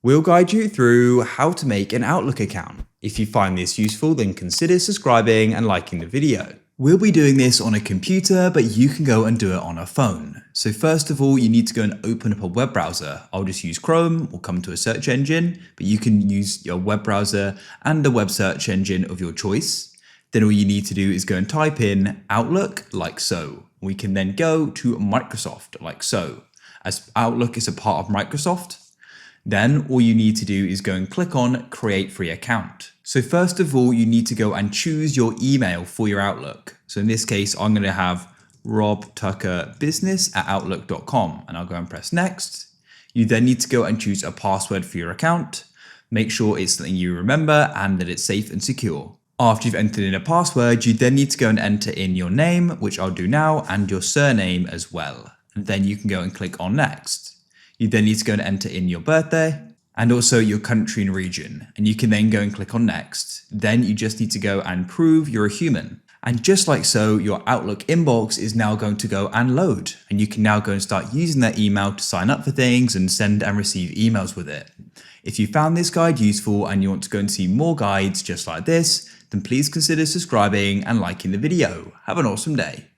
We'll guide you through how to make an Outlook account. If you find this useful, then consider subscribing and liking the video. We'll be doing this on a computer, but you can go and do it on a phone. So first of all, you need to go and open up a web browser. I'll just use Chrome or come to a search engine, but you can use your web browser and the web search engine of your choice. Then all you need to do is go and type in Outlook like so. We can then go to Microsoft like so. As Outlook is a part of Microsoft, then all you need to do is go and click on Create Free Account. So first of all, you need to go and choose your email for your Outlook. So in this case, I'm going to have robtuckerbusiness@outlook.com, and I'll go and press Next. You then need to go and choose a password for your account. Make sure it's something you remember and that it's safe and secure. After you've entered in a password, you then need to go and enter in your name, which I'll do now, and your surname as well. And then you can go and click on Next. You then need to go and enter in your birthday and also your country and region. And you can then go and click on Next. Then you just need to go and prove you're a human. And just like so, your Outlook inbox is now going to go and load. And you can now go and start using that email to sign up for things and send and receive emails with it. If you found this guide useful and you want to go and see more guides just like this, then please consider subscribing and liking the video. Have an awesome day.